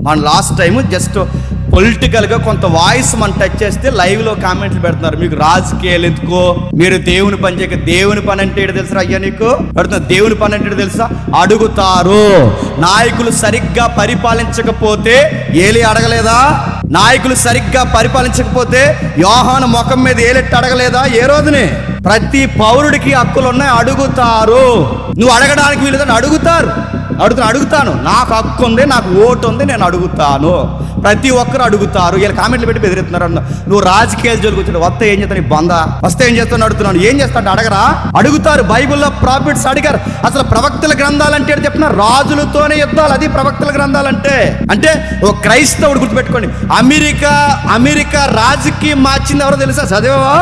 మన last time just పొలిటికల్గా కొంత వాయిస్ మనం టచ్ చేస్తే లైవ్లో కామెంట్లు పెడుతున్నారు, మీకు రాజకీయాలు ఎందుకో, మీరు దేవుని పని చేయక. దేవుని పని అంటే ఏంటో తెలుసా అయ్యా నీకు? అడుగుతున్నా, దేవుని పని అంటే ఏంటో తెలుసా? అడుగుతారు. నాయకులు సరిగ్గా పరిపాలించకపోతే ఏలి అడగలేదా? నాయకులు సరిగ్గా పరిపాలించకపోతే యోహాను ముఖం మీద ఏలెట్టి అడగలేదా? ఏ రోజుని? ప్రతి పౌరుడికి హక్కులు ఉన్నాయి, అడుగుతారు. నువ్వు అడగడానికి వీలుదని అడుగుతారు. అడుగుతాను, నాకు హక్కు ఉంది, నాకు ఓటు ఉంది, నేను అడుగుతాను. ప్రతి ఒక్కరు అడుగుతారు. ఇలా కామెంట్లు పెట్టి బెదిరిస్తున్నారు. నువ్వు రాజకీయాలు జరుగుతుంది, వస్తే ఏం చేస్తాను? బంద వస్తే ఏం చేస్తాను అడుగుతున్నాను. ఏం చేస్తాడు? అడగరా? అడుగుతారు. బైబిల్లో ప్రాఫిట్స్ అడిగారు. అసలు ప్రవక్తల గ్రంథాలంటే చెప్తున్నా, రాజులతోనే యుద్ధాలు. అది ప్రవక్తల గ్రంథాలంటే. అంటే ఒక క్రైస్తవుడు గుర్తుపెట్టుకోండి, అమెరికా రాజకీయం మార్చింది ఎవరో తెలుసా? చదివా?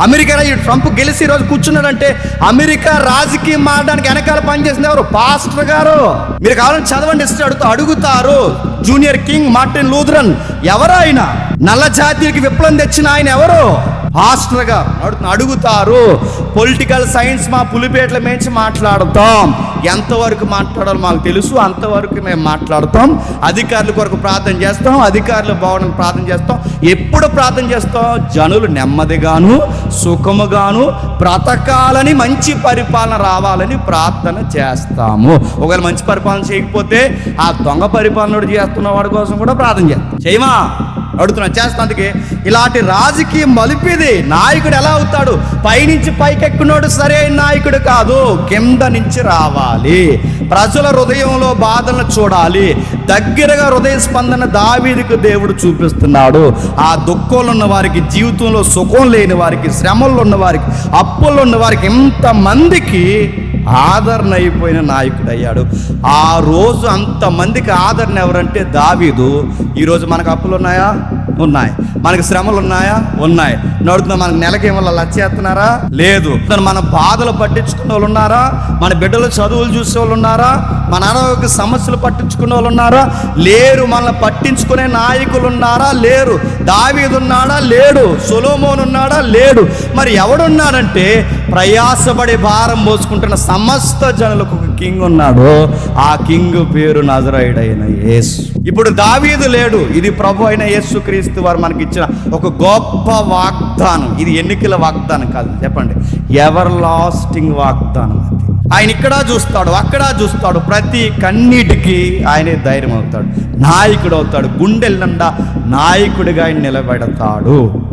అమెరికా ట్రంప్ గెలిచి ఈరోజు కూర్చున్నాడంటే అమెరికా రాజకీయం మారడానికి వెనకాల పనిచేసింది ఎవరు? పాస్టర్ గారు. మీరు కావాలని చదవండి, అడుగుతారు. జూనియర్ కింగ్ మార్టిన్ లూథరన్ ఎవరు? ఆయన నల్ల జాతీయులకి విప్లవం తెచ్చిన ఆయన ఎవరు? పాస్టర్ గారు. అడుగుతారు. పొలిటికల్ సైన్స్ మా పులిపేట్ల మేంచి మాట్లాడతాం. ఎంతవరకు మాట్లాడాలో మాకు తెలుసు, అంతవరకు మేము మాట్లాడతాం. అధికారుల కొరకు ప్రార్థన చేస్తాం, అధికారులు బాగుండని ప్రార్థన చేస్తాం. ఎప్పుడు ప్రార్థన చేస్తాం? జనులు నెమ్మదిగాను సుఖముగాను బ్రతకాలని, మంచి పరిపాలన రావాలని ప్రార్థన చేస్తాము. ఒకవేళ మంచి పరిపాలన చేయకపోతే ఆ దొంగ పరిపాలన చేస్తున్న వాడి కోసం కూడా ప్రార్థన చేస్తాం. చేయమా? అడుగుతున్నా, చేస్తాం. అందుకే ఇలాంటి రాజకీయం మలిపేది. నాయకుడు ఎలా అవుతాడు? పైనుంచి పైకెక్కున్నాడు సరైన నాయకుడు కాదు, కింద నుంచి రావాలి. ప్రజల హృదయంలో బాధలను చూడాలి. దగ్గరగా హృదయ స్పందన దావీదుకు దేవుడు చూపిస్తున్నాడు. ఆ దుఃఖంలో ఉన్న వారికి, జీవితంలో సుఖం లేని వారికి, శ్రమల్లో ఉన్న వారికి, అప్పుల్లో ఉన్న వారికి, ఎంతమందికి ఆదరణ అయిపోయిన నాయకుడు అయ్యాడు. ఆ రోజు అంతమందికి ఆదరణ ఎవరంటే దావీదు. ఈరోజు మనకు అప్పులు ఉన్నాయా? ఉన్నాయి. మనకు శ్రమలు ఉన్నాయా? ఉన్నాయి. నడుతున్నా, మనకు నెలకి ఏమన్నా లచ్చేస్తున్నారా? లేదు. మన బాధలు పట్టించుకున్న వాళ్ళు ఉన్నారా? మన బిడ్డలు చదువులు చూసే వాళ్ళు ఉన్నారా? మన అనారోగ్య సమస్యలు పట్టించుకునే వాళ్ళు ఉన్నారా? లేరు. మనల్ని పట్టించుకునే నాయకులు ఉన్నారా? లేరు. దావీదు ఉన్నాడా? లేడు. సొలొమోను ఉన్నాడా? లేడు. మరి ఎవడున్నాడంటే ప్రయాసపడి భారం మోసుకుంటున్న సమస్త జనులకు ఒక కింగ్ ఉన్నాడు. ఆ కింగ్ పేరు నజరేయుడైన యేసు. ఇప్పుడు దావీదు లేడు. ఇది ప్రభు అయిన యేసు క్రీస్తు వారు మనకి ఇచ్చిన ఒక గొప్ప వాగ్దానం. ఇది ఎన్నికల వాగ్దానం కాదు, చెప్పండి, ఎవర్ లాస్టింగ్ వాగ్దానం. అది ఆయన ఇక్కడ చూస్తాడు, అక్కడ చూస్తాడు. ప్రతి కన్నీటికి ఆయనే ధైర్యం అవుతాడు, నాయకుడు అవుతాడు. గుండెల నిండా నాయకుడిగా ఆయన నిలబెడతాడు.